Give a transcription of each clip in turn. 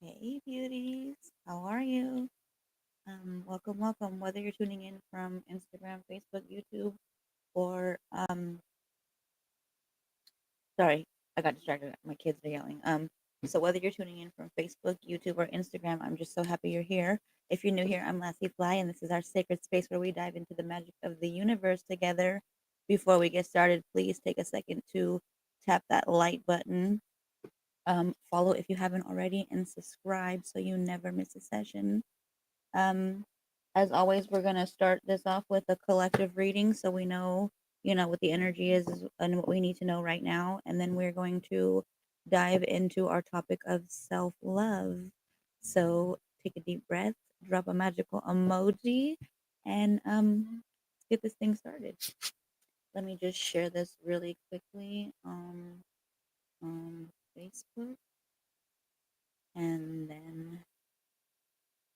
Hey, beauties. How are you? Welcome, welcome. Whether you're tuning in from Instagram, Facebook, YouTube, or sorry, I got distracted. My kids are yelling. So whether you're tuning in from Facebook, YouTube, or Instagram, I'm just so happy you're here. If you're new here, I'm Lassyfly, and this is our sacred space where we dive into the magic of the universe together. Before we get started, please take a second to tap that like button. Follow if you haven't already, and subscribe so you never miss a session. Um, as always, we're gonna start this off with a collective reading, so we know, what the energy is and what we need to know right now, and then we're going to dive into our topic of self-love. So take a deep breath, drop a magical emoji, and let's get this thing started. Let me just share this really quickly on Facebook, and then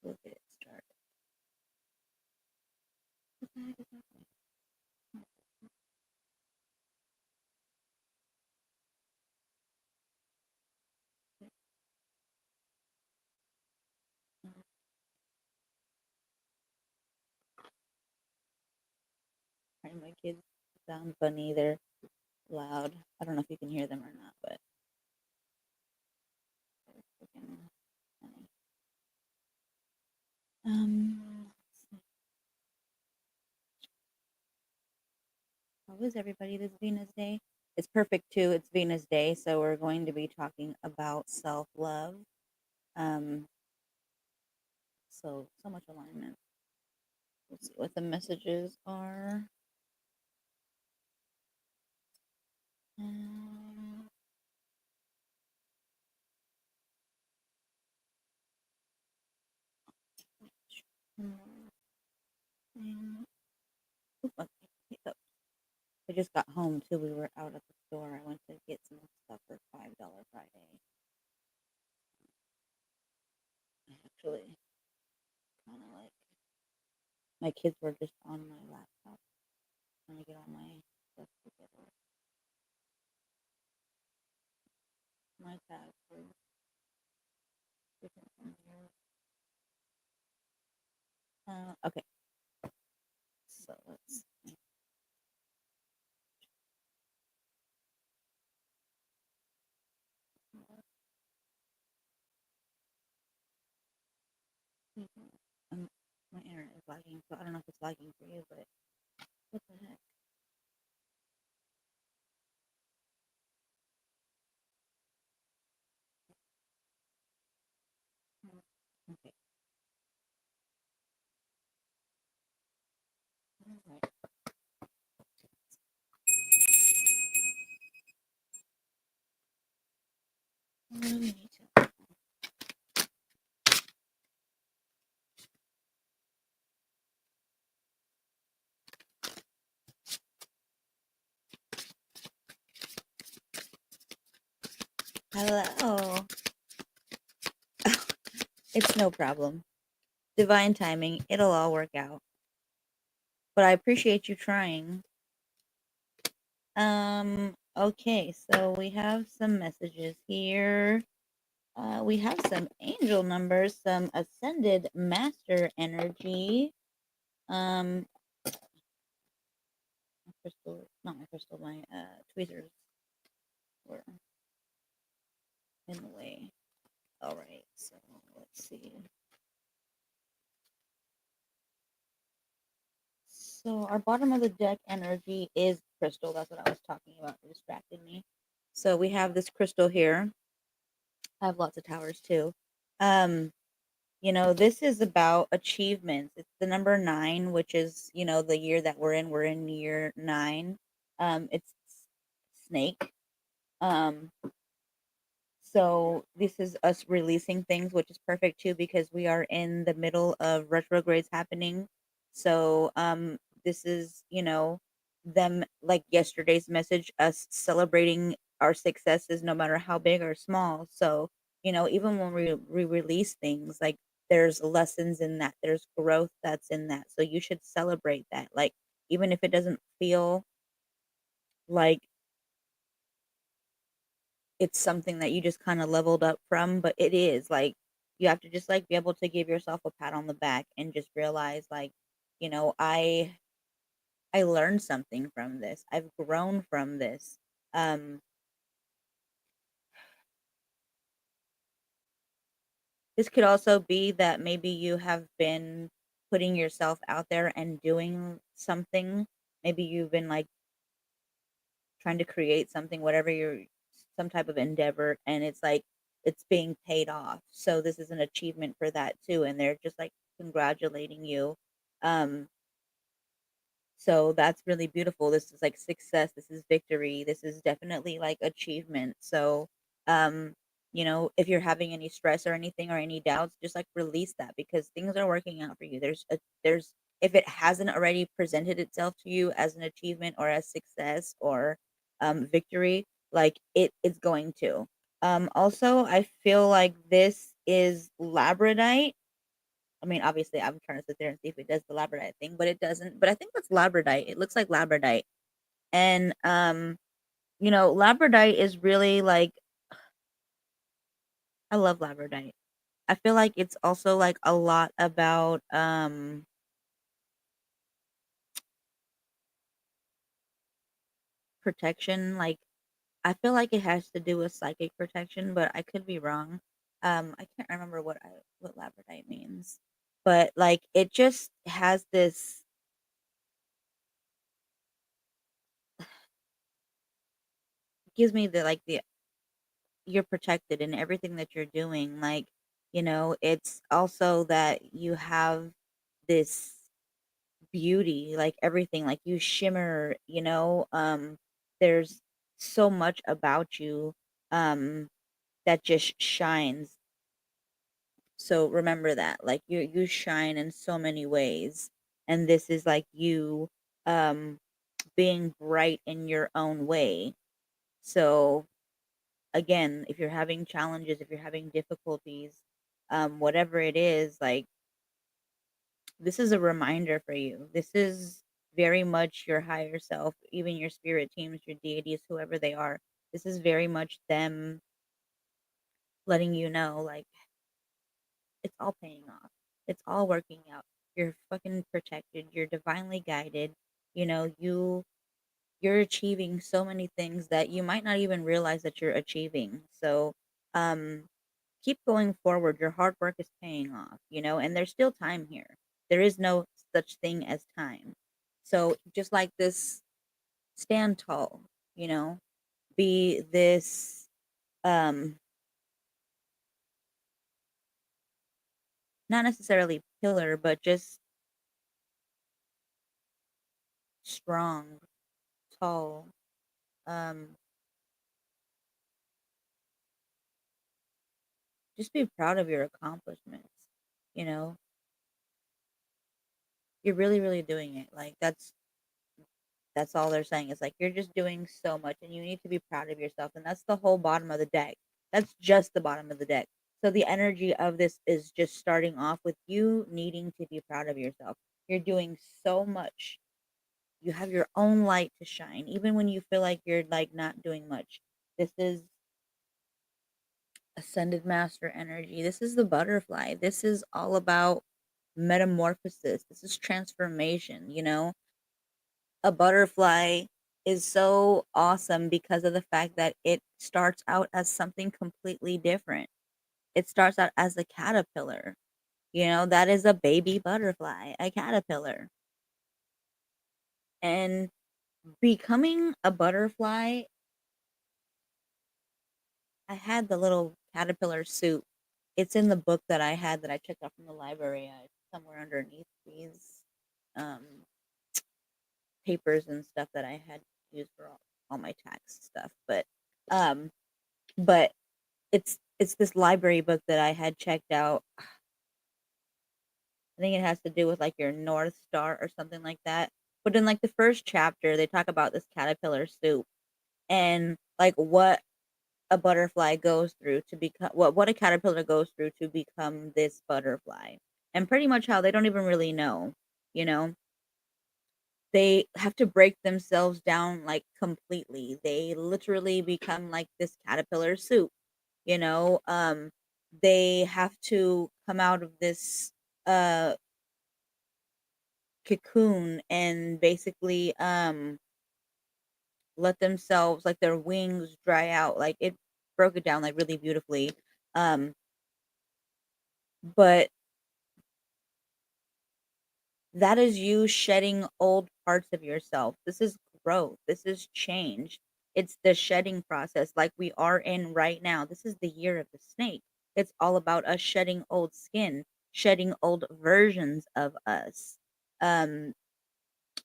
we'll get it started. What the heck is happening? Sorry, my kids sound funny. They're loud. I don't know if you can hear them or not, but they're freaking funny. Let's see. How was everybody this Venus Day? It's perfect too. It's Venus Day, so we're going to be talking about self love. Um, so much alignment. Let's see what the messages are. Um, I just got home too. We were out at the store. I went to get some stuff for $5 Friday. I actually kind of like my kids were just on my laptop trying to get all my stuff together. My tabs were different from here. Okay, so let's. Um, my internet is lagging, so I don't know if it's lagging for you, but what the heck? Okay, all right. What do we need to? Hello. It's no problem. Divine timing. It'll all work out. But I appreciate you trying. Okay, so we have some messages here. We have some angel numbers, some ascended master energy. Um, my crystal, not my crystal, my tweezers were in the way. All right, so let's see. So our bottom of the deck energy is crystal. That's what I was talking about. It distracted me. So we have this crystal here. I have lots of towers too. Um, this is about achievements. It's the number 9, which is, the year that we're in. We're in year 9. It's snake. Um, so this is us releasing things, which is perfect too because we are in the middle of retrogrades happening. So this is, them like yesterday's message, us celebrating our successes no matter how big or small. So, even when we release things, like there's lessons in that, there's growth that's in that. So you should celebrate that. Like even if it doesn't feel like it's something that you just kind of leveled up from, but it is like You have to just like be able to give yourself a pat on the back and just realize like, you know, I learned something from this. I've grown from this. Um, this could also be that maybe you have been putting yourself out there and doing something. Maybe you've been like trying to create something, whatever you're, some type of endeavor, and it's like it's being paid off. So this is an achievement for that too, and they're just like congratulating you. Um, So that's really beautiful. This is like success. This is victory. This is definitely like achievement. So, um, you know, if you're having any stress or anything or any doubts, just like release that because things are working out for you. There's, if it hasn't already presented itself to you as an achievement or as success or victory, like it's going to. Also, I feel like this is labradite. I mean, obviously, I'm trying to sit there and see if it does the labradite thing, but it doesn't. But I think that's labradite. It looks like labradite, and you know, labradite is really like I love labradite. I feel like it's also like a lot about protection. Like I feel like it has to do with psychic protection, but I could be wrong. I can't remember what labradite means, but like it just has this gives me the like the you're protected in everything that you're doing. Like, you know, it's also that you have this beauty, like everything, like you shimmer, you know, there's so much about you um that just shines. So remember that. Like you shine in so many ways. And this is like you um being bright in your own way. So again, if you're having challenges, if you're having difficulties, whatever it is, like this is a reminder for you. This is very much your higher self, even your spirit teams, your deities, whoever they are. This is very much them letting you know, like, it's all paying off. It's all working out. You're fucking protected. You're divinely guided. You know, you're achieving so many things that you might not even realize that you're achieving. So, um, keep going forward. Your hard work is paying off, you know, and there's still time here. There is no such thing as time. So, just like this, stand tall, you know, be this, um, not necessarily pillar, but just strong, tall. Um, just be proud of your accomplishments, you know, you're really, really doing it. Like, that's all they're saying. It's like you're just doing so much and you need to be proud of yourself. And that's the whole bottom of the deck. That's just the bottom of the deck. So the energy of this is just starting off with you needing to be proud of yourself. You're doing so much. You have your own light to shine, even when you feel like you're like not doing much. This is ascended master energy. This is the butterfly. This is all about metamorphosis. This is transformation, you know? A butterfly is so awesome because of the fact that it starts out as something completely different. It starts out as a caterpillar. You know, that is a baby butterfly, a caterpillar. And becoming a butterfly, I had the little caterpillar suit. It's in the book that I had that I checked out from the library. It's somewhere underneath these um, papers and stuff that I had used for all my tax stuff. Um, but it's this library book that I had checked out. I think it has to do with like your North Star or something like that. But in like the first chapter, they talk about this caterpillar soup and like what a butterfly goes through to become what a caterpillar goes through to become this butterfly. And pretty much how they don't even really know, you know. They have to break themselves down like completely. They literally become like this caterpillar soup, you know. they have to come out of this uh cocoon and basically let themselves, like, their wings dry out. Like, it broke it down like really beautifully. um but that is you shedding old parts of yourself. This is growth. This is change. It's the shedding process like we are in right now. This is the year of the snake. It's all about us shedding old skin, shedding old versions of us, um,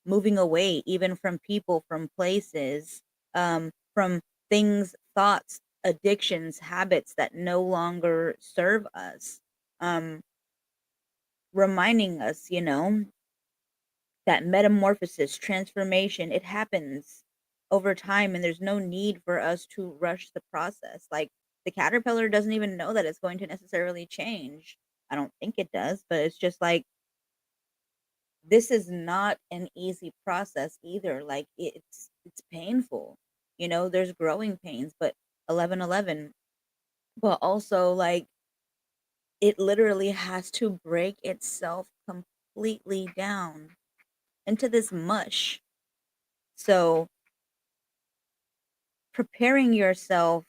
moving away even from people, from places, from things, thoughts, addictions, habits that no longer serve us. Um, Reminding us, that metamorphosis, transformation, it happens over time, and there's no need for us to rush the process. Like, the caterpillar doesn't even know that it's going to necessarily change. I don't think it does, but it's just like, this is not an easy process either. Like, it's painful. There's growing pains, but 1111, but also, like, it literally has to break itself completely down into this mush. So preparing yourself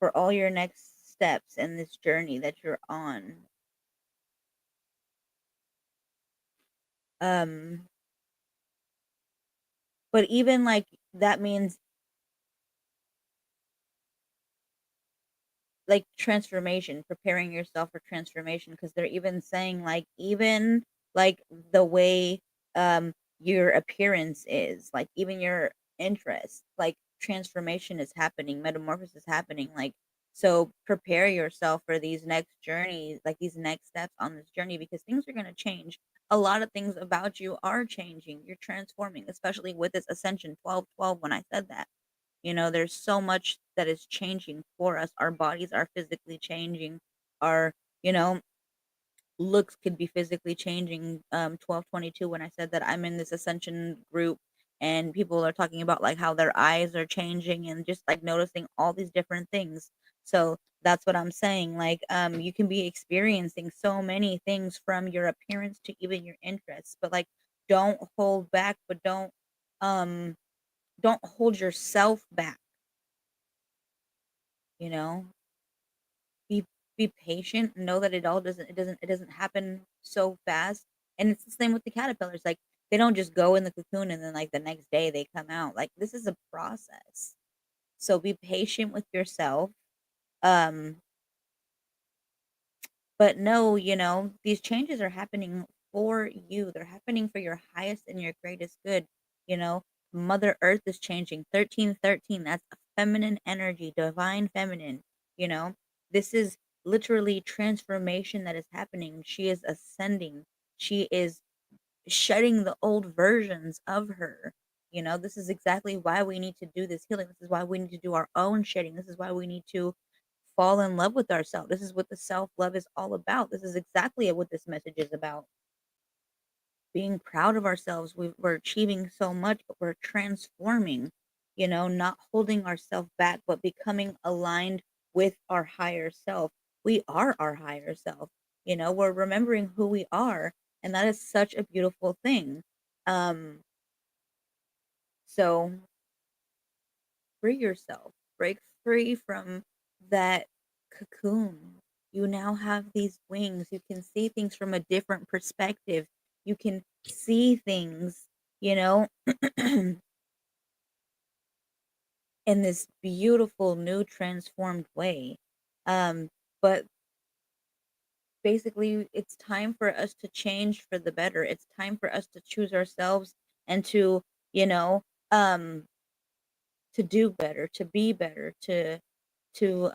for all your next steps in this journey that you're on. Um, but even like that means like transformation, preparing yourself for transformation, because they're even saying, like, even like the way your appearance is, like, even your interest, like, transformation is happening, metamorphosis is happening. Like, so prepare yourself for these next journeys, like these next steps on this journey, because things are going to change. A lot of things about you are changing. You're transforming, especially with this ascension 1212. When I said that, there's so much that is changing for us. Our bodies are physically changing. Our, you know, looks could be physically changing. 1222, when I said that I'm in this ascension group, and people are talking about like how their eyes are changing and just like noticing all these different things. So that's what I'm saying. Like, you can be experiencing so many things, from your appearance to even your interests, but like, don't hold back, but um don't hold yourself back, you know? Be be patient, know that it doesn't happen so fast. And it's the same with the caterpillars. Like, they don't just go in the cocoon and then like the next day they come out. Like, this is a process. So be patient with yourself. Um But no, these changes are happening for you. They're happening for your highest and your greatest good. You know, Mother Earth is changing. 1313, that's a feminine energy, divine feminine. You know, this is literally transformation that is happening. She is ascending. She is shedding the old versions of her. This is exactly why we need to do this healing. This is why we need to do our own shedding. This is why we need to fall in love with ourselves. This is what the self love is all about. This is exactly what this message is about. Being proud of ourselves. We're achieving so much, but we're transforming, not holding ourselves back, but becoming aligned with our higher self. We are our higher self. We're remembering who we are, and that is such a beautiful thing. Um, so free yourself, break free from that cocoon. You now have these wings. You can see things from a different perspective. You can see things, you know, in this beautiful, new, transformed way. But basically, it's time for us to change for the better. It's time for us to choose ourselves and you know, um, to do better, to be better, to to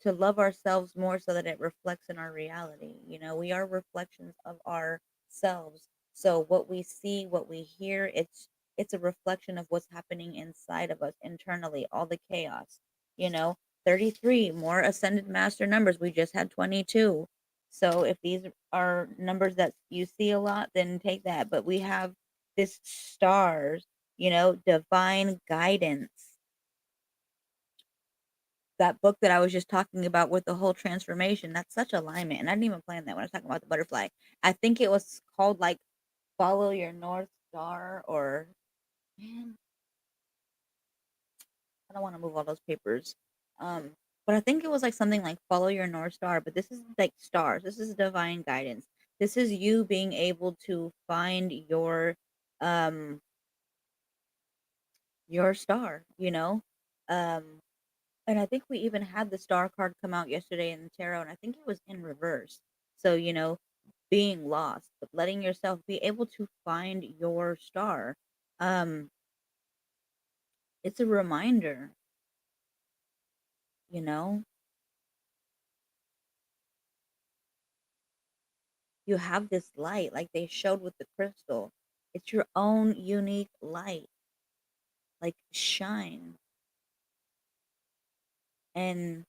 love ourselves more, so that it reflects in our reality. We are reflections of ourselves. So what we see, what we hear, it's a reflection of what's happening inside of us internally, all the chaos. You know, 33 more ascended master numbers. We just had 22. So if these are numbers that you see a lot, then take that. But we have this stars. divine guidance. That book that I was just talking about with the whole transformation, that's such alignment. And I didn't even plan that when I was talking about the butterfly. I think it was called like Follow Your North Star or man, I don't want to move all those papers. Um, but I think it was like something like Follow Your North Star, but this is like stars. This is divine guidance. This is you being able to find um your star, Um and I think we even had the star card come out yesterday in the tarot, and I think it was in reverse. So, being lost, but letting yourself be able to find your star. Um, it's a reminder, you know, you have this light, like they showed with the crystal. It's your own unique light, like shine. And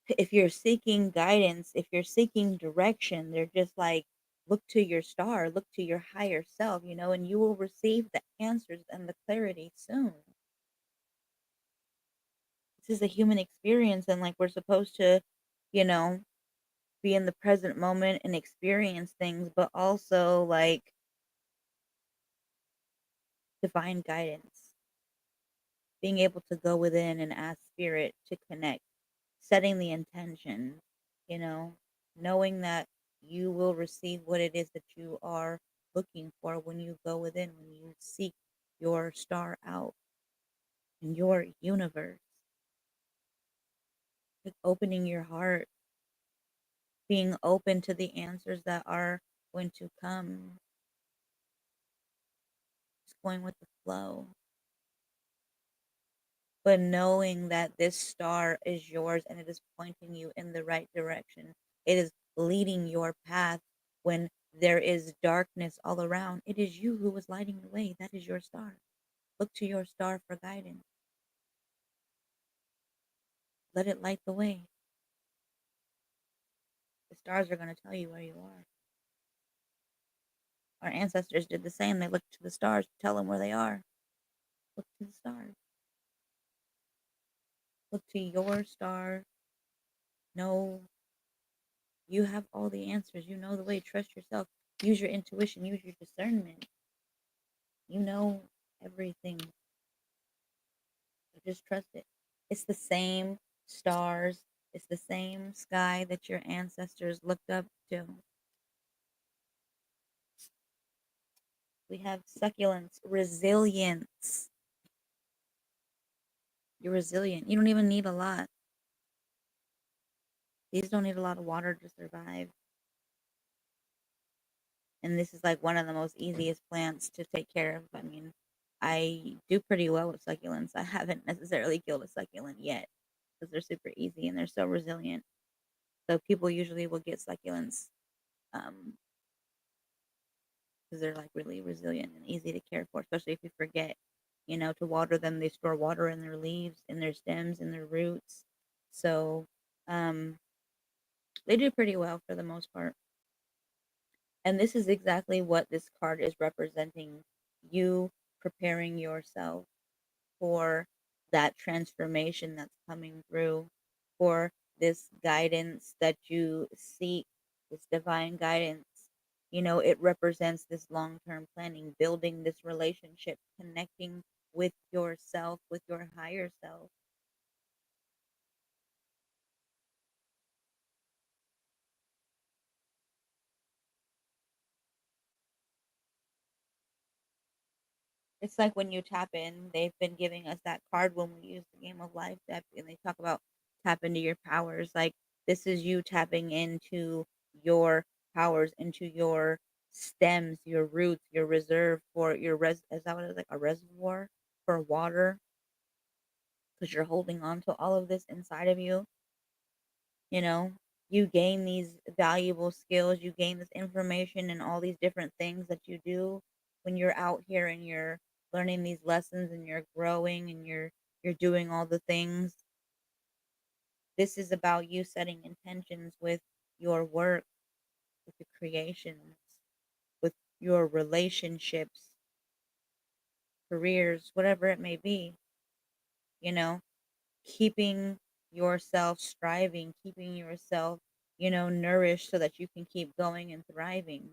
if you're seeking guidance, if you're seeking direction, they're just like, look to your star, look to your higher self, and you will receive the answers and the clarity soon. This is a human experience, and like we're supposed to, you know, be in the present moment and experience things, but also like divine guidance, being able to go within and ask spirit to connect, setting the intention, you know, knowing that you will receive what it is that you are looking for when you go within, when you seek your star out in your universe, like opening your heart, being open to the answers that are going to come, just going with the flow, but knowing that this star is yours and it is pointing you in the right direction. It is leading your path when there is darkness all around. It is you who is lighting the way. That is your star. Look to your star for guidance. Let it light the way. The stars are going to tell you where you are. Our ancestors did the same. They looked to the stars to tell them where they are. Look to the stars. Look to your star. Know you have all the answers. You know the way. Trust yourself. Use your intuition. Use your discernment. You know everything. So just trust it. It's the same stars. It's the same sky that your ancestors looked up to. We have succulents, resilience. You're resilient. You don't even need a lot. These don't need a lot of water to survive. And this is like one of the most easiest plants to take care of. I mean, I do pretty well with succulents. I haven't necessarily killed a succulent yet because they're super easy and they're so resilient. So people usually will get succulents um, because they're like really resilient and easy to care for, especially if you forget, to water them. They store water in their leaves, in their stems, in their roots. So um, they do pretty well for the most part. And this is exactly what this card is representing, you preparing yourself for that transformation that's coming through, for this guidance that you seek, this divine guidance. It represents this long term planning, building this relationship, connecting with yourself, with your higher self. It's like when you tap in, they've been giving us that card when we use the game of life that and they talk about tap into your powers. Like this is you tapping into your powers, into your stems, your roots, your reserve for your is that what it is, like a reservoir for water? Because you're holding on to all of this inside of you, you know? You gain these valuable skills, you gain this information and all these different things that you do when you're out here and you're learning these lessons and you're growing and you're doing all the things. This is about you setting intentions with your work, with your creations, with your relationships, careers, whatever it may be, you know, keeping yourself striving, keeping yourself, nourished so that you can keep going and thriving.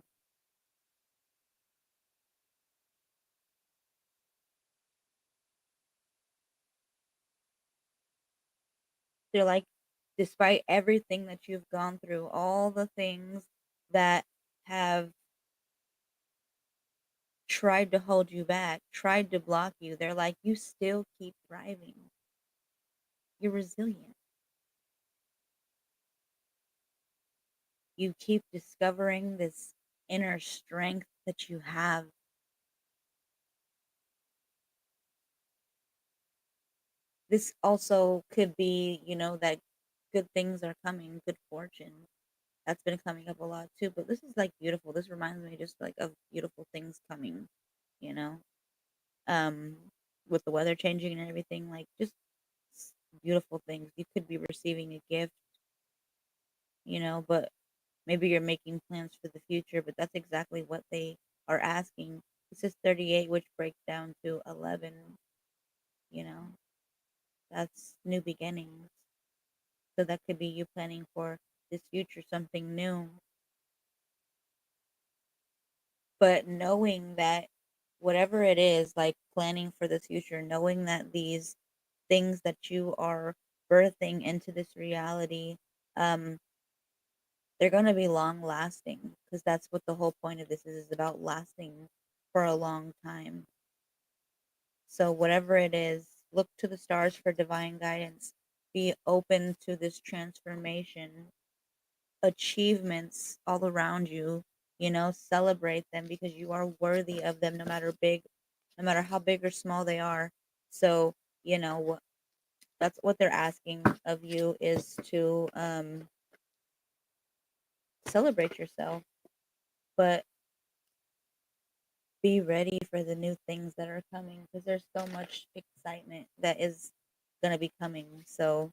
They're like, despite everything that you've gone through, all the things that have tried to hold you back, tried to block you, they're like, you still keep thriving. You're resilient. You keep discovering this inner strength that you have. This also could be, that good things are coming, good fortune. That's been coming up a lot too. But this is like beautiful. This reminds me just like of beautiful things coming, you know. Um, with the weather changing and everything, like just beautiful things. You could be receiving a gift, but maybe you're making plans for the future, but that's exactly what they are asking. This is 38, which breaks down to 11, you know. That's new beginnings. So that could be you planning for this future, something new. But knowing that whatever it is, like planning for the future, knowing that these things that you are birthing into this reality, um, they're going to be long lasting because that's what the whole point of this is about lasting for a long time. So, whatever it is, look to the stars for divine guidance. Be open to this transformation, achievements all around you, celebrate them because you are worthy of them no matter how big or small they are. So, that's what they're asking of you is to celebrate yourself, but be ready for the new things that are coming because there's so much excitement that is going to be coming. So,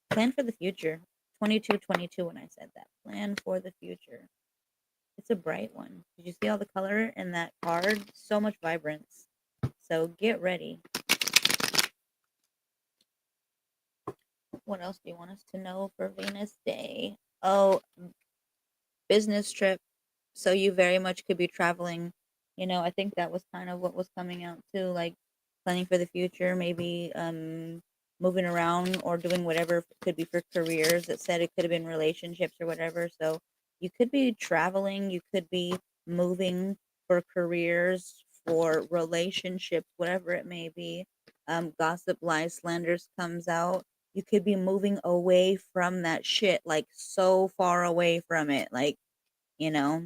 plan for the future. 2222 when I said that. Plan for the future. It's a bright one. Did you see all the color in that card? So much vibrance. So get ready. What else do you want us to know for Venus Day? Oh, business trip. So you very much could be traveling. I think that was kind of what was coming out too, like planning for the future, maybe moving around or doing whatever it could be for careers. It said it could have been relationships or whatever. So you could be traveling, you could be moving for careers, for relationships, whatever it may be. Gossip, lies, slanders comes out. You could be moving away from that shit, like so far away from it, like you know,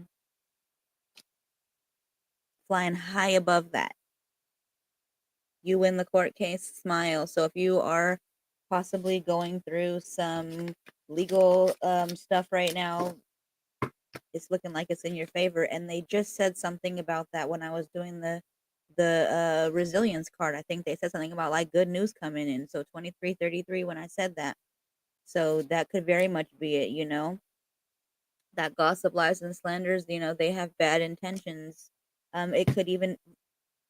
flying high above that. You win the court case, smile. So if you are possibly going through some legal stuff right now, it's looking like it's in your favor. And they just said something about that when I was doing the resilience card. I think they said something about like good news coming in. So 2333 when I said that. So that could very much be it. That gossip, lies, and slanders, they have bad intentions. It could even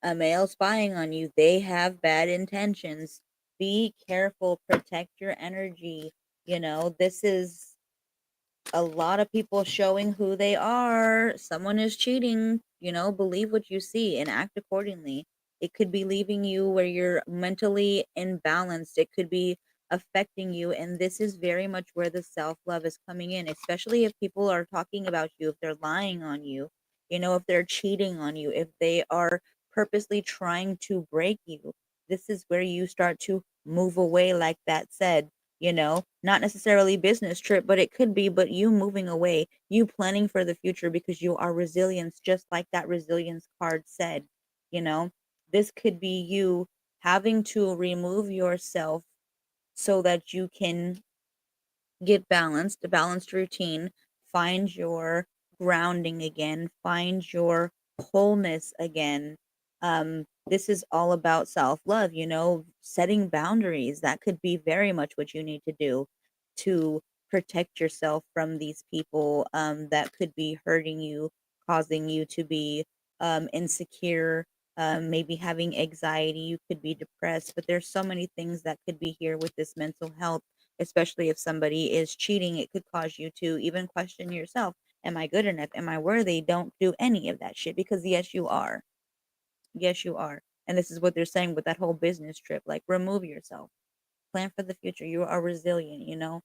a male spying on you. They have bad intentions. Be careful, protect your energy. This is a lot of people showing who they are. Someone is cheating. Believe what you see and act accordingly. It could be leaving you where you're mentally imbalanced. It could be affecting you. And this is very much where the self love is coming in, especially if people are talking about you, if they're lying on you, if they're cheating on you, if they are purposely trying to break you. This is where you start to move away, like that said, not necessarily business trip, but it could be, but you moving away, you planning for the future because you are resilience, just like that resilience card said, you know, this could be you having to remove yourself so that you can get balanced, a balanced routine, find your grounding again, find your wholeness again. This is all about self love, setting boundaries. That could be very much what you need to do to protect yourself from these people that could be hurting you, causing you to be insecure, maybe having anxiety, you could be depressed, but there's so many things that could be here with this mental health, especially if somebody is cheating. It could cause you to even question yourself. Am I good enough? Am I worthy? Don't do any of that shit, because yes, you are. Yes, you are. And this is what they're saying with that whole business trip. Like, remove yourself. Plan for the future. You are resilient.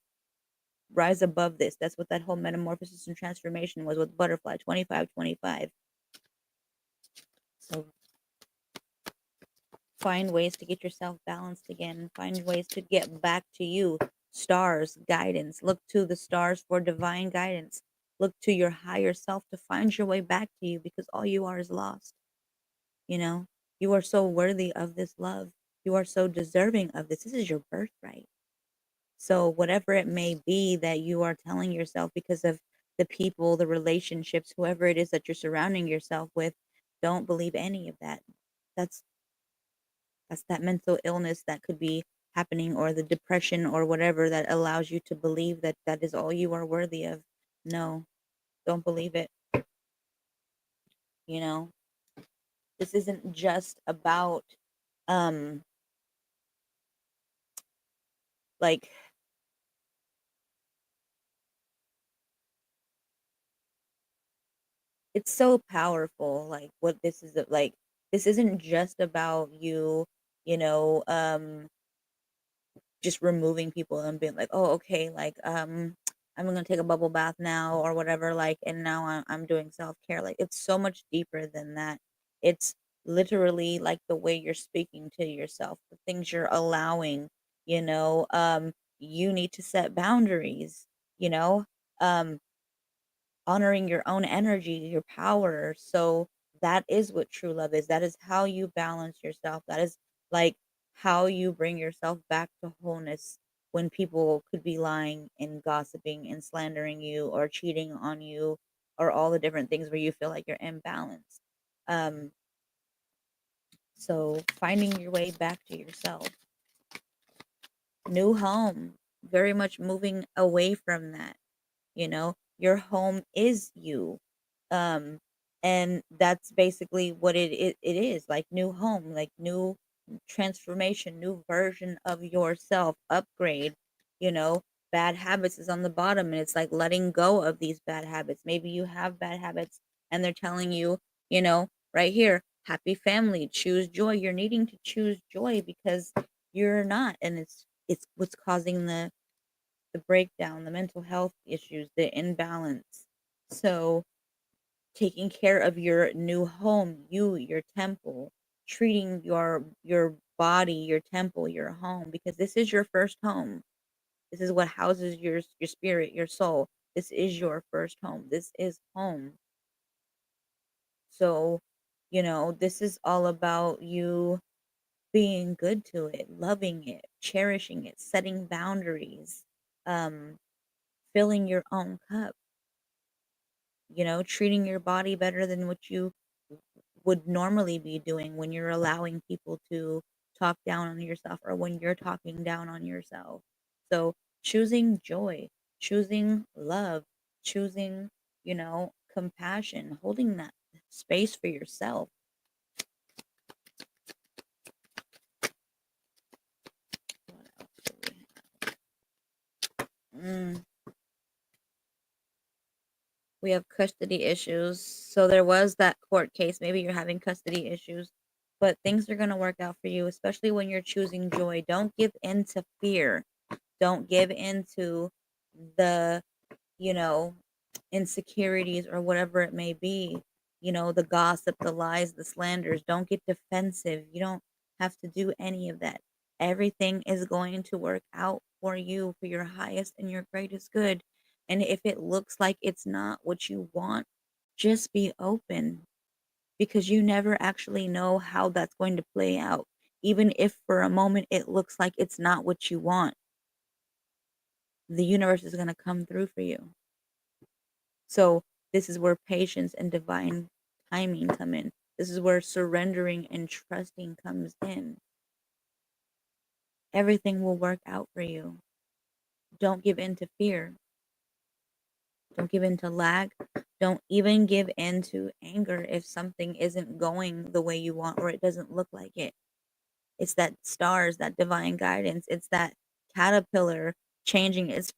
Rise above this. That's what that whole metamorphosis and transformation was with butterfly 25-25. So find ways to get yourself balanced again. Find ways to get back to you. Stars, guidance. Look to the stars for divine guidance. Look to your higher self to find your way back to you, because all you are is lost. You know, you are so worthy of this love. You are so deserving of this. This is your birthright. So, whatever it may be that you are telling yourself because of the people, the relationships, whoever it is that you're surrounding yourself with, don't believe any of that. That's that's that mental illness that could be happening, or the depression or whatever that allows you to believe that that is all you are worthy of. No, don't believe it. You know, this isn't just about um like, it's so powerful, like what this is like. This isn't just about you, you know, just removing people and being like, oh, okay, like, I'm gonna take a bubble bath now or whatever, like, and now I'm doing self-care. Like, it's so much deeper than that. It's literally like the way you're speaking to yourself, the things you're allowing, you know. You need to set boundaries, you know. um Honoring your own energy, your power. So that is what true love is. That is how you balance yourself. That is like how you bring yourself back to wholeness when people could be lying and gossiping and slandering you or cheating on you, or all the different things where you feel like you're imbalanced. Um, so finding your way back to yourself. New home, very much moving away from that. Your home is you. um and that's basically what it is, like new home, like new transformation, new version of yourself, upgrade. you know Bad habits is on the bottom, and it's like letting go of these bad habits. Maybe you have bad habits and they're telling you, right here, happy family, choose joy. You're needing to choose joy because you're not, and it's what's causing the breakdown, the mental health issues, the imbalance. So, taking care of your new home, your temple, treating your body, your temple, your home, because this is your first home. This is what houses your spirit, your soul. This is your first home. This is home. So, this is all about you being good to it, loving it, cherishing it, setting boundaries, um, filling your own cup. Treating your body better than what you would normally be doing when you're allowing people to talk down on yourself, or when you're talking down on yourself. So, choosing joy, choosing love, choosing, compassion, holding that space for yourself. What else do we have? We have custody issues. So there was that court case. Maybe you're having custody issues, but things are going to work out for you, especially when you're choosing joy. Don't give in to fear. Don't give in to the, you know, insecurities or whatever it may be. The gossip, the lies, the slanders. Don't get defensive. You don't have to do any of that. Everything is going to work out for you, for your highest and your greatest good. And if it looks like it's not what you want, just be open, because you never actually know how that's going to play out. Even if for a moment it looks like it's not what you want, the universe is going to come through for you. So, this is where patience and divine timing come in. This is where surrendering and trusting comes in. Everything will work out for you. Don't give in to fear. Don't give in to lack. Don't even give in to anger if something isn't going the way you want or it doesn't look like it. It's that stars, that divine guidance. It's that caterpillar changing its,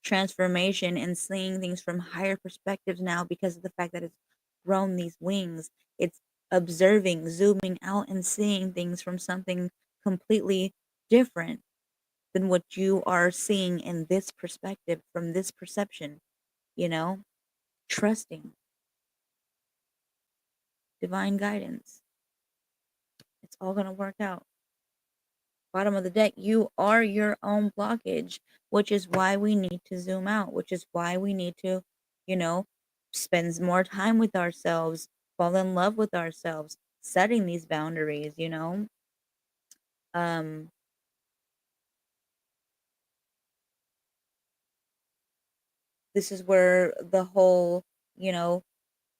transformation and seeing things from higher perspectives now because of the fact that it's grown these wings. It's observing, zooming out and seeing things from something completely different than what you are seeing in this perspective from this perception, you know? Trusting divine guidance. It's all going to work out. Bottom of the deck, you are your own blockage, which is why we need to zoom out, which is why we need to, you know, spend more time with ourselves, fall in love with ourselves, setting these boundaries. Um, this is where the whole, you know,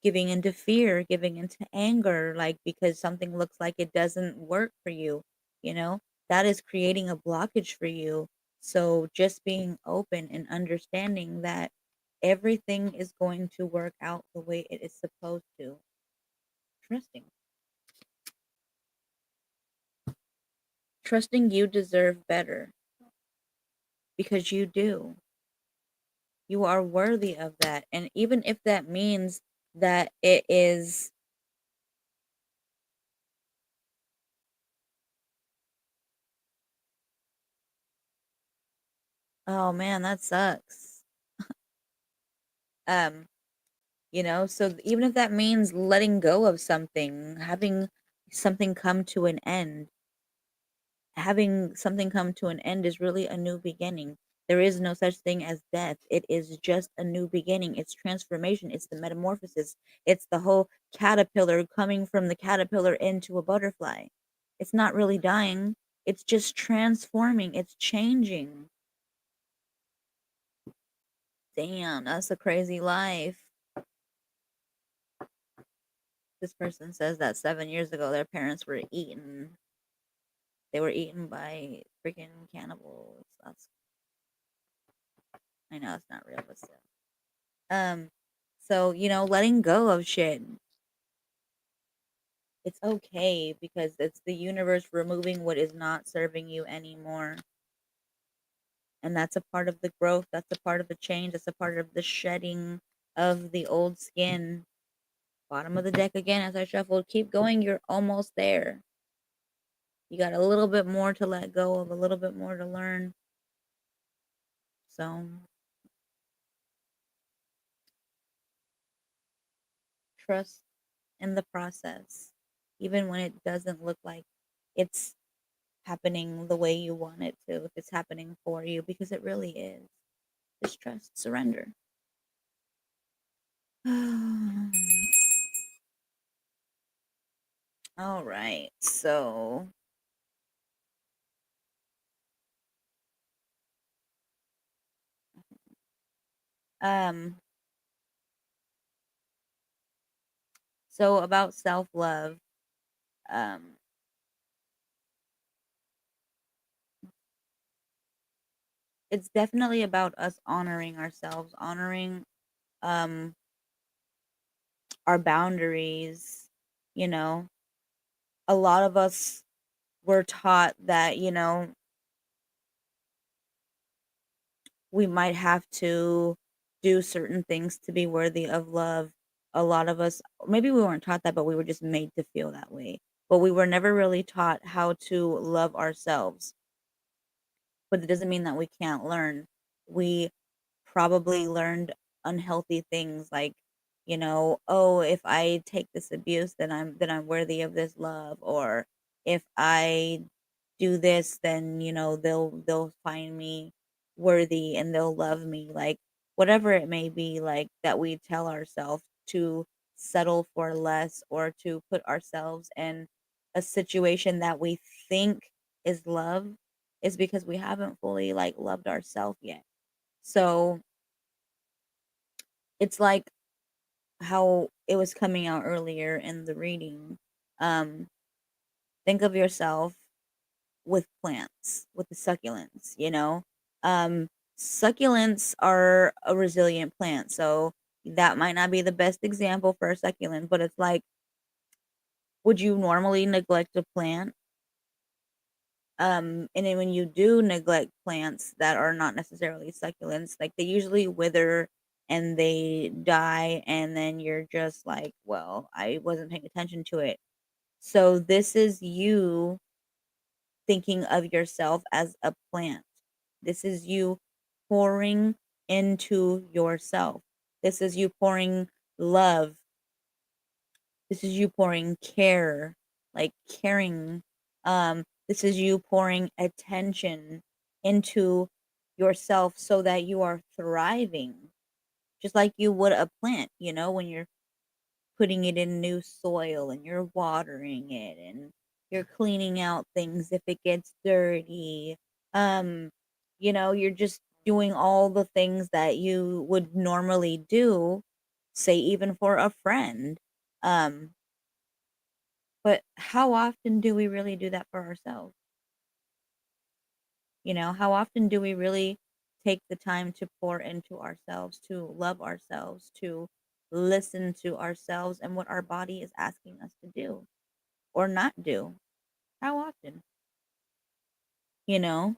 giving into fear, giving into anger, like because something looks like it doesn't work for you, you know, that is creating a blockage for you. So just being open and understanding that everything is going to work out the way it is supposed to. Trusting. Trusting you deserve better because you do. You are worthy of that. And even if that means that it is, oh man, that sucks. Um, so even if that means letting go of something, having something come to an end is really a new beginning. There is no such thing as death. It is just a new beginning. It's transformation. It's the metamorphosis. It's the whole caterpillar coming from the caterpillar into a butterfly. It's not really dying. It's just transforming. It's changing. Damn, that's a crazy life. This person says that 7 years ago their parents were eaten. They were eaten by freaking cannibals. That's, I know it's not real, but still. Um, so letting go of shit. It's okay because it's the universe removing what is not serving you anymore. And that's a part of the growth. That's a part of the change. That's a part of the shedding of the old skin. Bottom of the deck again as I shuffled. Keep going. You're almost there. You got a little bit more to let go of, a little bit more to learn. So trust in the process, even when it doesn't look like it's happening the way you want it to, if it's happening for you, because it really is. Just trust, surrender. All right. Um, so about self-love, um, it's definitely about us honoring ourselves, honoring um our boundaries, you know. A lot of us were taught that, we might have to do certain things to be worthy of love. A lot of us, maybe we weren't taught that, but we were just made to feel that way. But we were never really taught how to love ourselves. But it doesn't mean that we can't learn. We probably learned unhealthy things like, oh, if I take this abuse, then I'm worthy of this love, or if I do this, then they'll find me worthy and they'll love me, like whatever it may be, like that we tell ourselves to settle for less or to put ourselves in a situation that we think is love is because we haven't fully like loved ourselves yet. So it's like how it was coming out earlier in the reading. Um, think of yourself with plants, with the succulents. Um, Succulents are a resilient plant, so that might not be the best example for a succulent, but it's like, would you normally neglect a plant? And then when you do neglect plants that are not necessarily succulents, like they usually wither and they die, and then you're just like, well, I wasn't paying attention to it. So this is you thinking of yourself as a plant. This is you pouring into yourself. This is you pouring love. This is you pouring care, like caring. This is you pouring attention into yourself so that you are thriving, just like you would a plant, when you're putting it in new soil and you're watering it and you're cleaning out things if it gets dirty. Um, you're just doing all the things that you would normally do, say even for a friend. Um, but how often do we really do that for ourselves? How often do we really take the time to pour into ourselves, to love ourselves, to listen to ourselves and what our body is asking us to do or not do? How often? You know,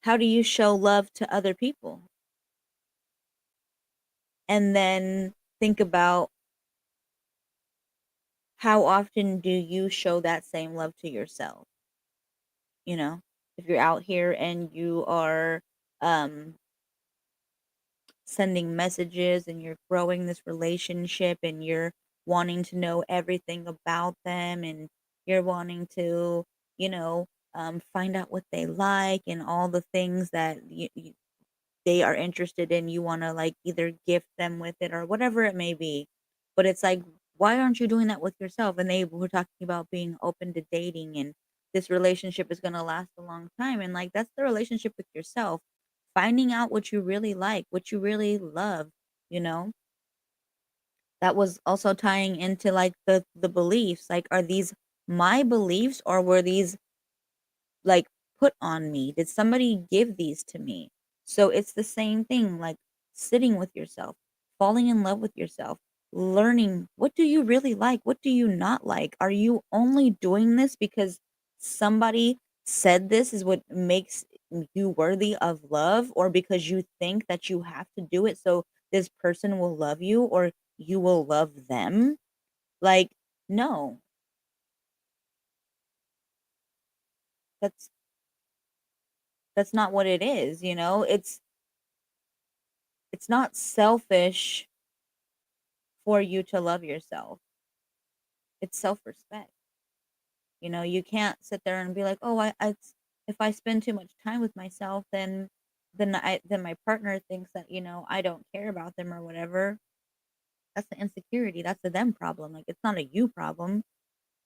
how do you show love to other people? And then think about, how often do you show that same love to yourself? You know, if you're out here and you are, um, sending messages and you're growing this relationship and you're wanting to know everything about them and you're wanting to, find out what they like and all the things that they are interested in. You want to like either gift them with it or whatever it may be. But it's like, why aren't you doing that with yourself? And they were talking about being open to dating and this relationship is going to last a long time. And like, that's the relationship with yourself, finding out what you really like, what you really love, you know? That was also tying into like the beliefs. Like, are these my beliefs or were these like put on me? Did somebody give these to me? So it's the same thing, like sitting with yourself, falling in love with yourself, learning what do you really like? What do you not like? Are you only doing this because somebody said this is what makes you worthy of love, or because you think that you have to do it so this person will love you or you will love them? Like, no, that's that's not what it is, it's not selfish for you to love yourself. It's self-respect. You can't sit there and be like, "Oh, if I spend too much time with myself, then my partner thinks that, I don't care about them or whatever." That's the insecurity. That's a them problem. Like, it's not a you problem.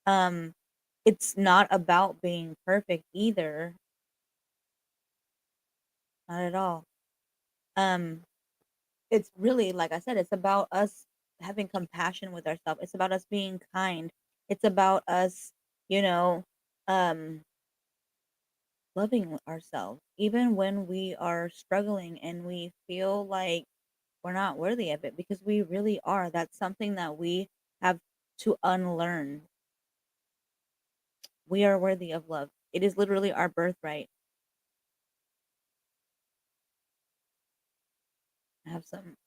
Um, it's not about being perfect either. Not at all. Um, it's really, like I said, it's about us having compassion with ourselves. It's about us being kind. It's about us, you know, um, loving ourselves, even when we are struggling and we feel like we're not worthy of it, because we really are. That's something that we have to unlearn. We are worthy of love. It is literally our birthright. I have some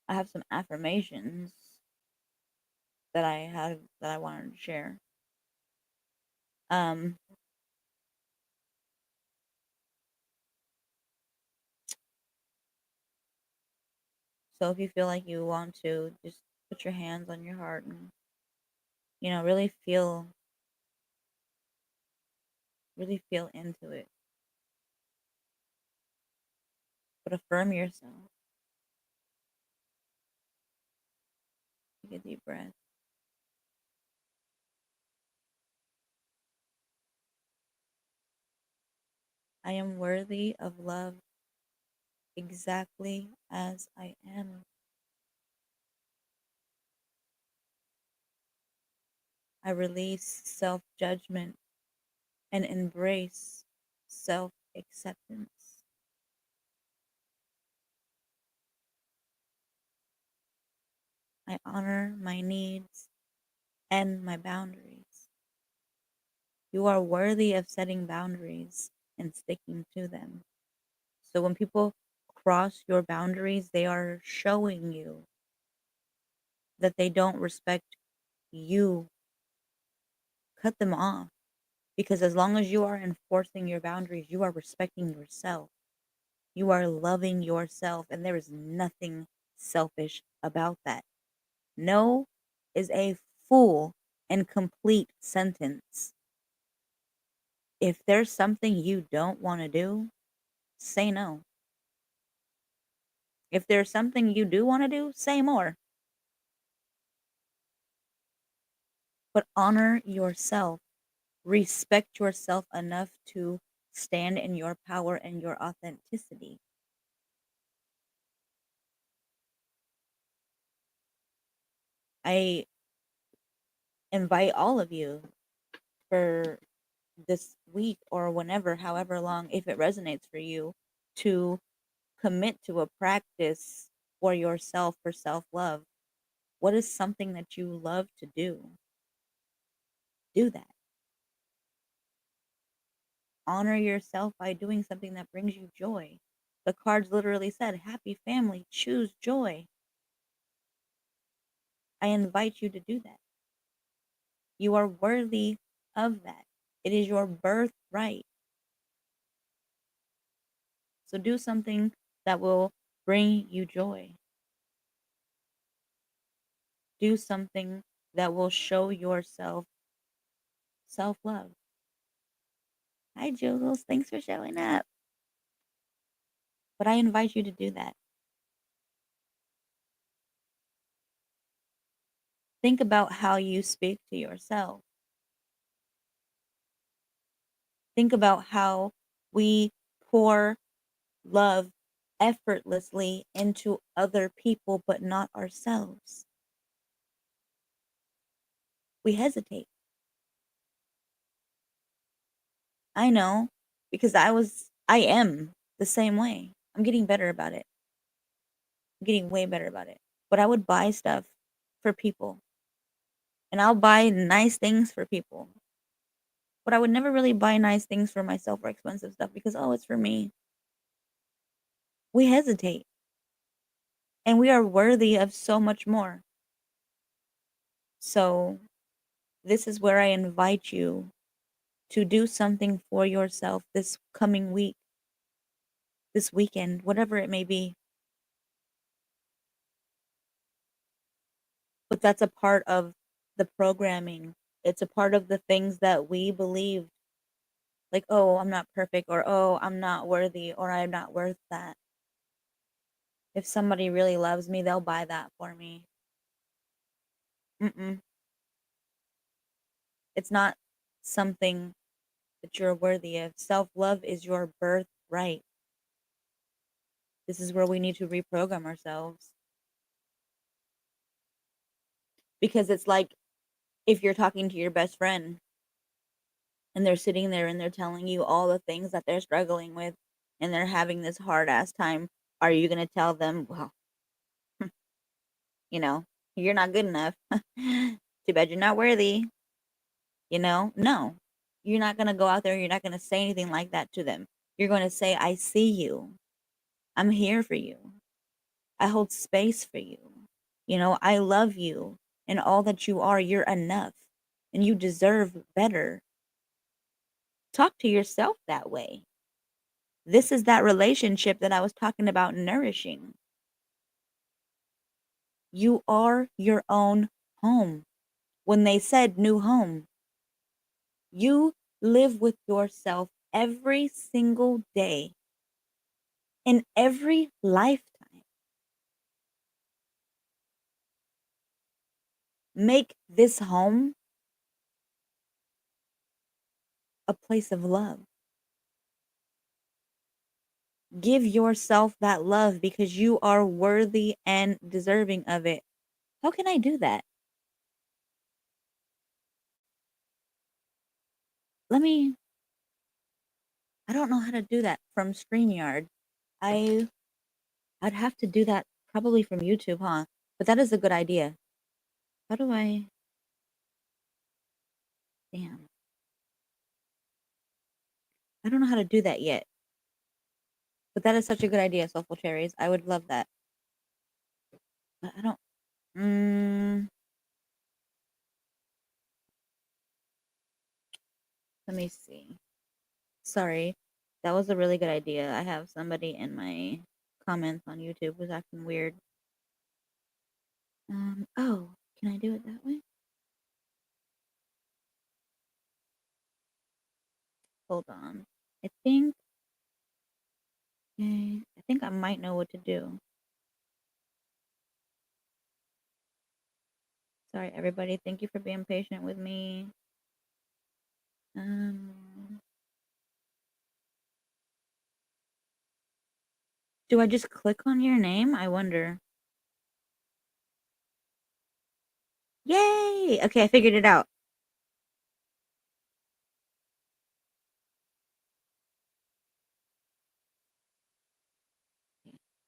I have some affirmations that I wanted to share. Um so if you feel like you want to, just put your hands on your heart and really feel into it. But affirm yourself. Take a deep breath. I am worthy of love exactly as I am. I release self judgment and embrace self acceptance. I honor my needs and my boundaries. You are worthy of setting boundaries and sticking to them. So when people cross your boundaries, they are showing you that they don't respect you. Cut them off. Because as long as you are enforcing your boundaries, you are respecting yourself. You are loving yourself. And there is nothing selfish about that. No is a full and complete sentence. If there's something you don't want to do, say no. If there's something you do want to do, say more. But honor yourself. Respect yourself enough to stand in your power and your authenticity. I invite all of you for this week or whenever, however long, if it resonates for you, to commit to a practice for yourself for self love. What is something that you love to do? Do that. Honor yourself by doing something that brings you joy. The cards literally said, happy family, choose joy. I invite you to do that. You are worthy of that. It is your birthright. So do something that will bring you joy. Do something that will show yourself self love. Hi, Jules. Thanks for showing up. But I invite you to do that. Think about how you speak to yourself. Think about how we pour love effortlessly into other people, but not ourselves. We hesitate. I know because I am the same way. I'm getting better about it. I'm getting way better about it. But I would buy stuff for people and I'll buy nice things for people. But I would never really buy nice things for myself or expensive stuff because, oh, it's for me. We hesitate and we are worthy of so much more. So, this is where I invite you to do something for yourself this coming week, this weekend, whatever it may be. But that's a part of the programming. It's a part of the things that we believe, like, oh, I'm not perfect, or oh, I'm not worthy, or I'm not worth that. If somebody really loves me, they'll buy that for me. Mm-mm. It's not something that you're worthy of. Self love is your birthright. This is where we need to reprogram ourselves because it's like if you're talking to your best friend and they're sitting there and they're telling you all the things that they're struggling with and they're having this hard ass time, are you going to tell them, well, you know, you're not good enough? Too bad you're not worthy. No, you're not going to go out there. You're not going to say anything like that to them. You're going to say, I see you. I'm here for you. I hold space for you. I love you and all that you are. You're enough and you deserve better. Talk to yourself that way. This is that relationship that I was talking about nourishing. You are your own home. When they said new home, you live with yourself every single day in every lifetime. Make this home a place of love. Give yourself that love because you are worthy and deserving of it. How can I do that? Let me I don't know how to do that from StreamYard. I I'd have to do that probably from YouTube, huh? But that is a good idea. How do I damn. I don't know how to do that yet. But that is such a good idea, Soulful Cherries. I would love that. But I don't mm, let me see. Sorry. That was a really good idea. I have somebody in my comments on YouTube who's acting weird. Oh, can I do it that way? Hold on. I think I think I might know what to do. Sorry, everybody. Thank you for being patient with me. Um, do I just click on your name? I wonder. Yay! Okay, I figured it out.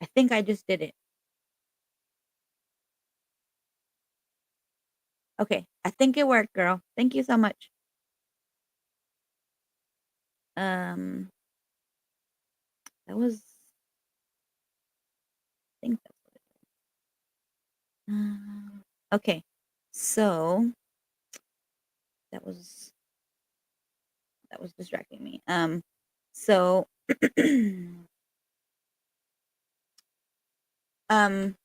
I think I just did it. Okay, I think it worked, girl. Thank you so much. Um, that was. I think that's what it is. Okay, so that was distracting me. So um,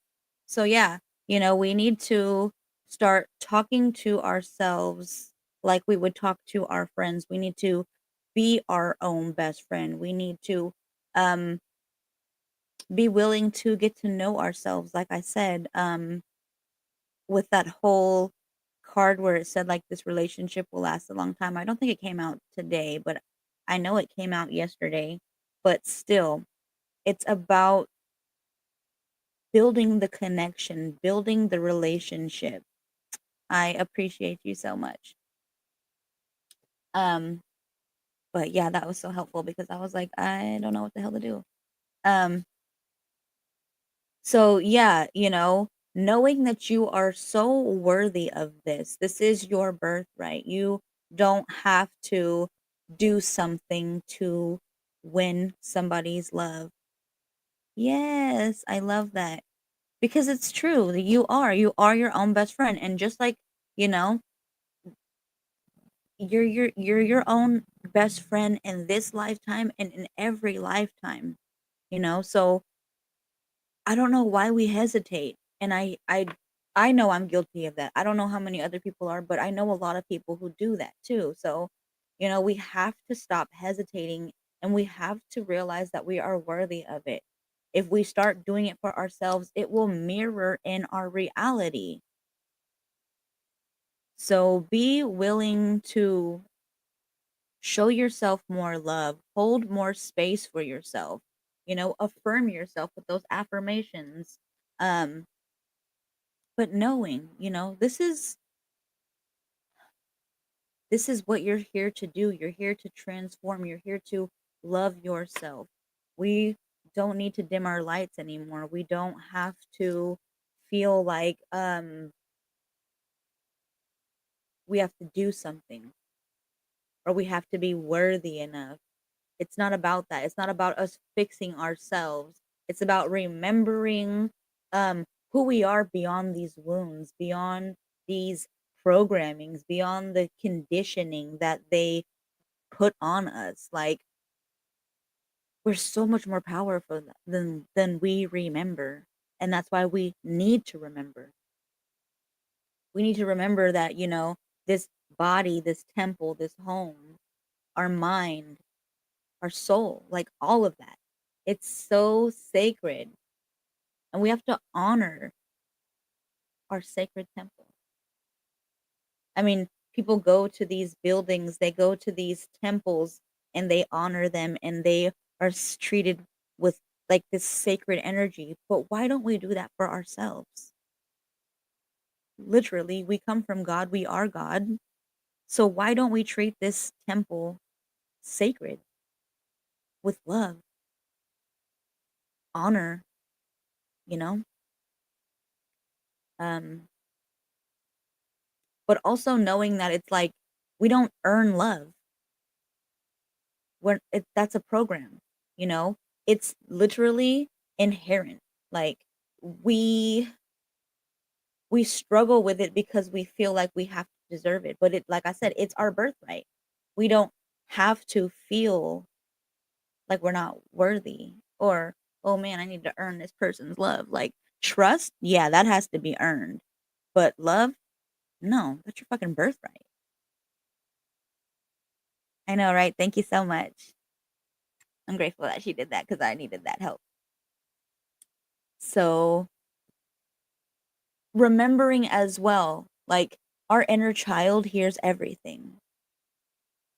so yeah, we need to start talking to ourselves like we would talk to our friends. We need to be our own best friend. We need to um be willing to get to know ourselves, like I said. With that whole card where it said like this relationship will last a long time. I don't think it came out today, but I know it came out yesterday. But still, it's about building the connection, building the relationship. I appreciate you so much. Um, but yeah, that was so helpful because I was like, I don't know what the hell to do. Um, So yeah, knowing that you are so worthy of this. This is your birthright. You don't have to do something to win somebody's love. Yes, I love that. Because it's true. That you are your own best friend, and just like, you know, you're your own best friend in this lifetime and in every lifetime. So I don't know why we hesitate, and I know I'm guilty of that. I don't know how many other people are, but I know a lot of people who do that too. So, we have to stop hesitating, and we have to realize that we are worthy of it. If we start doing it for ourselves, it will mirror in our reality. So be willing to show yourself more love, hold more space for yourself, affirm yourself with those affirmations. Um, But knowing, this is what you're here to do. You're here to transform. You're here to love yourself. We don't need to dim our lights anymore. We don't have to feel like we have to do something or we have to be worthy enough. It's not about that. It's not about us fixing ourselves. It's about remembering who we are beyond these wounds, beyond these programmings, beyond the conditioning that they put on us. Like we're so much more powerful than we remember. And that's why we need to remember. We need to remember that, this body, this temple, this home, our mind, our soul, like all of that. It's so sacred, and we have to honor our sacred temple. I mean, people go to these buildings, they go to these temples, and they honor them, and they are treated with like this sacred energy. But why don't we do that for ourselves? Literally, we come from God, we are God. So why don't we treat this temple sacred? with love, honor, you know? Um, but also knowing that it's like we don't earn love. That's a program, you know? It's literally inherent. Like we we struggle with it because we feel like we have to deserve it. But it like I said, it's our birthright. We don't have to feel like we're not worthy or, oh man, I need to earn this person's love. Like trust, yeah, that has to be earned. But love, no, that's your fucking birthright. I know, right? Thank you so much. I'm grateful that she did that because I needed that help. So remembering as well, like our inner child hears everything.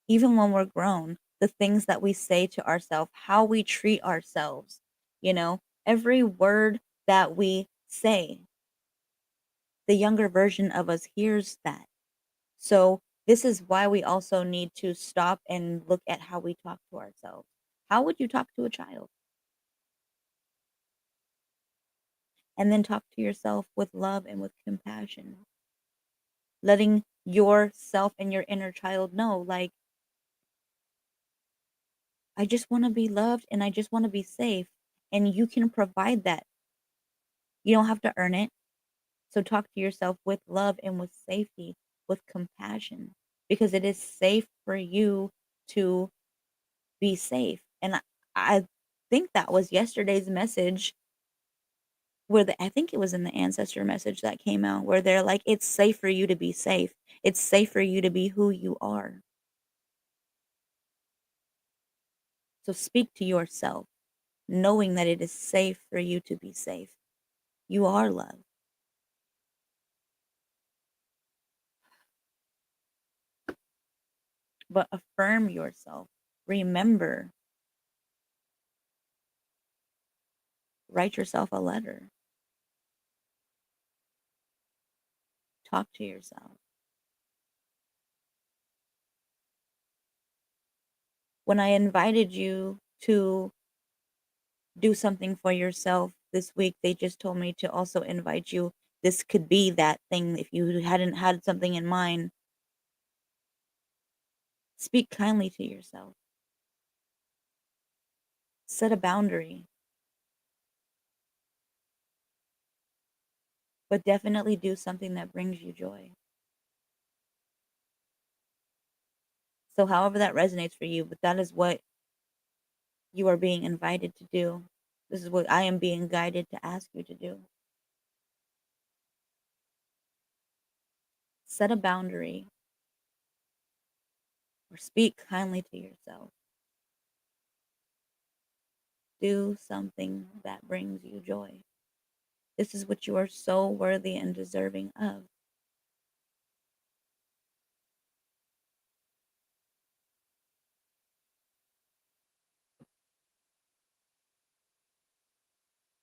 Even when we're grown, the things that we say to ourselves, how we treat ourselves, every word that we say, the younger version of us hears that. So this is why we also need to stop and look at how we talk to ourselves. How would you talk to a child? And then talk to yourself with love and with compassion, letting yourself and your inner child know, like, I just want to be loved and I just want to be safe. And you can provide that. You don't have to earn it. So talk to yourself with love and with safety, with compassion, because it is safe for you to be safe. And I think that was yesterday's message where I think it was in the ancestor message that came out where they're like, it's safe for you to be safe. It's safe for you to be who you are. So speak to yourself, knowing that it is safe for you to be safe. You are loved. But affirm yourself. Remember, write yourself a letter. Talk to yourself. When I invited you to do something for yourself this week, they just told me to also invite you. This could be that thing if you hadn't had something in mind. Speak kindly to yourself. Set a boundary, but definitely do something that brings you joy. So, however that resonates for you, but that is what you are being invited to do. This is what I am being guided to ask you to do. Set a boundary or speak kindly to yourself. Do something that brings you joy. This is what you are so worthy and deserving of.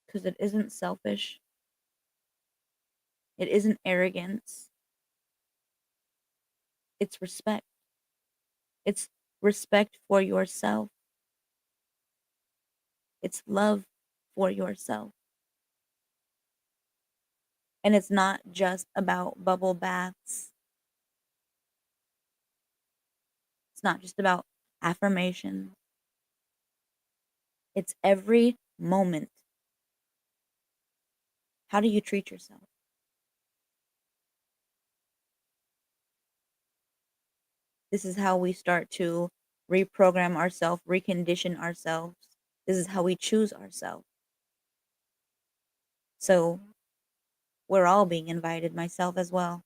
Because it isn't selfish, it isn't arrogance, it's respect. It's respect for yourself, it's love for yourself. And it's not just about bubble baths, it's not just about affirmations, it's every moment. How do you treat yourself? This is how we start to reprogram ourselves, recondition ourselves. This is how we choose ourselves. So we're all being invited, myself as well,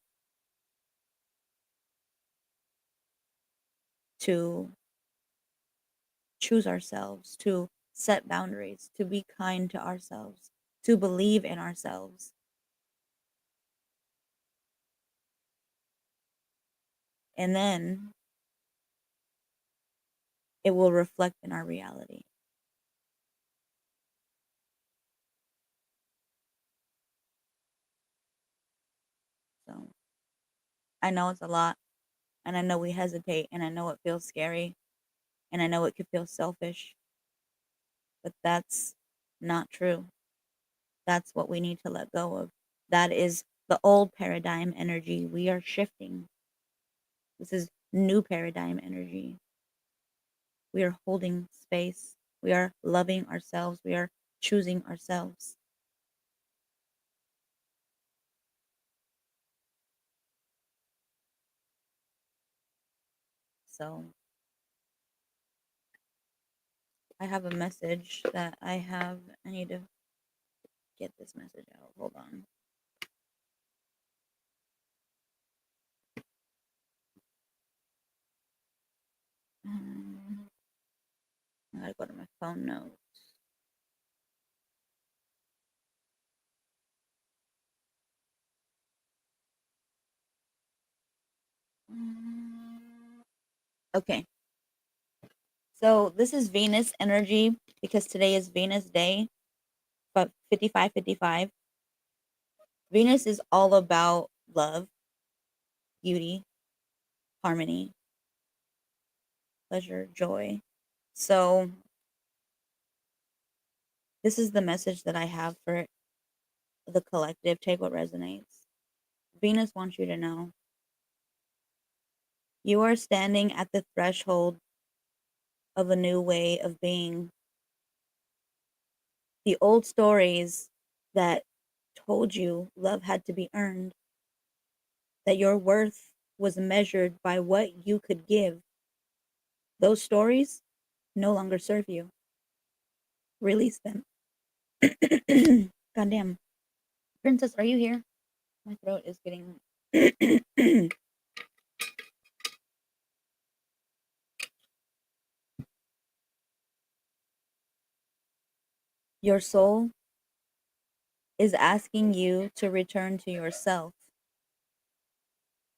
to choose ourselves, to set boundaries, to be kind to ourselves, to believe in ourselves. And then it will reflect in our reality. So I know it's a lot, and I know we hesitate, and I know it feels scary, and I know it could feel selfish. but that's not true. That's what we need to let go of. That is the old paradigm energy. We are shifting. This is new paradigm energy. We are holding space. We are loving ourselves. We are choosing ourselves. So I have a message that I need to get this message out. Hold on. Um, I gotta go to my phone notes. Okay. So this is Venus energy because today is Venus day, but 5555. Venus is all about love, beauty, harmony, pleasure, joy. So this is the message that I have for the collective. Take what resonates. Venus wants you to know you are standing at the threshold of a new way of being. The old stories that told you love had to be earned, that your worth was measured by what you could give, those stories no longer serve you. Release them. Goddamn. Princess, are you here? My throat is getting. Your soul is asking you to return to yourself,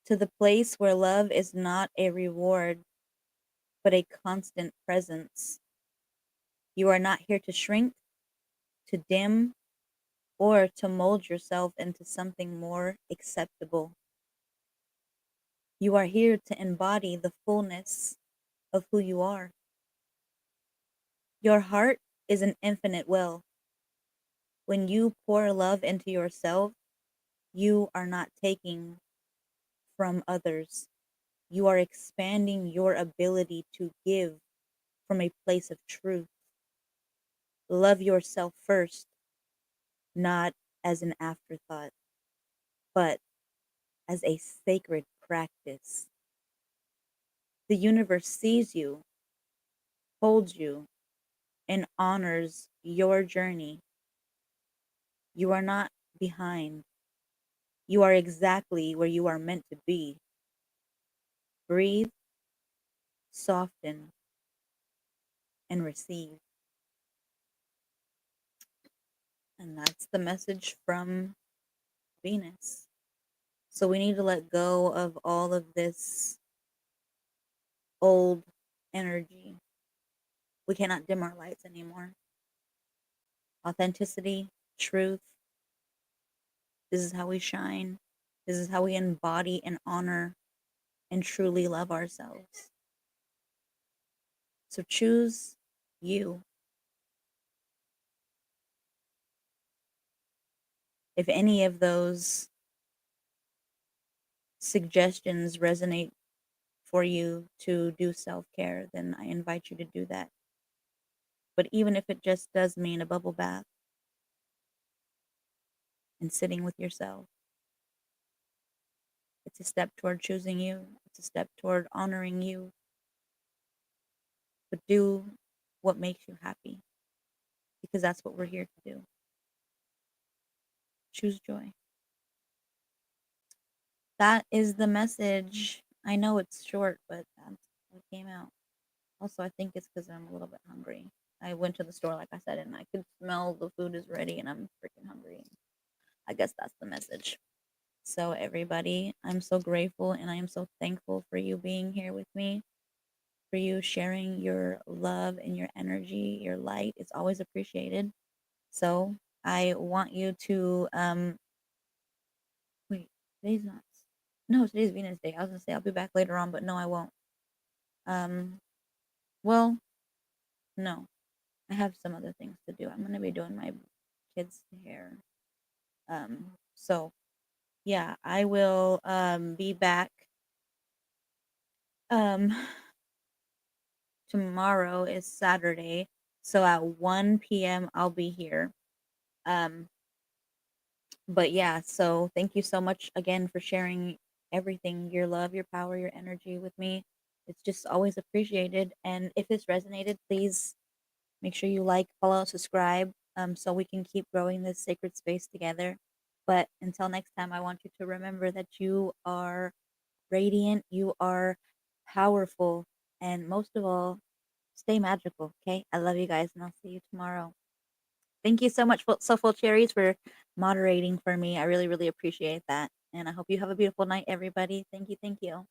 to the place where love is not a reward, but a constant presence. You are not here to shrink, to dim, or to mold yourself into something more acceptable. You are here to embody the fullness of who you are. Your heart is an infinite well. When you pour love into yourself, you are not taking from others. You are expanding your ability to give from a place of truth. Love yourself first, not as an afterthought, but as a sacred practice. The universe sees you, holds you, and honors your journey. You are not behind. You are exactly where you are meant to be. Breathe, soften, and receive. And that's the message from Venus. So we need to let go of all of this old energy. We cannot dim our lights anymore. Authenticity, truth, this is how we shine. This is how we embody and honor and truly love ourselves. So choose you. If any of those suggestions resonate for you to do self care, then I invite you to do that. But even if it just does mean a bubble bath and sitting with yourself, it's a step toward choosing you, it's a step toward honoring you. But do what makes you happy because that's what we're here to do. Choose joy. That is the message. I know it's short, but that's what came out. Also, I think it's because I'm a little bit hungry. I went to the store, like I said, and I could smell the food is ready, and I'm freaking hungry. I guess that's the message. So, everybody, I'm so grateful and I am so thankful for you being here with me, for you sharing your love and your energy, your light. It's always appreciated. So, I want you to wait. Today's not. No, today's Venus Day. I was gonna say I'll be back later on, but no, I won't. Um, well, no. I have some other things to do. I'm gonna be doing my kids' hair. So yeah, I will be back um tomorrow is Saturday. So at 1 p.m. I'll be here. Um but yeah, so thank you so much again for sharing everything, your love, your power, your energy with me. It's just always appreciated. And if this resonated, please make sure you like, follow, subscribe, so we can keep growing this sacred space together. But until next time, I want you to remember that you are radiant, you are powerful, and most of all, stay magical. Okay, I love you guys, and I'll see you tomorrow. Thank you so much, Soulful Cherries, for moderating for me. I really, really appreciate that. And I hope you have a beautiful night, everybody. Thank you. Thank you.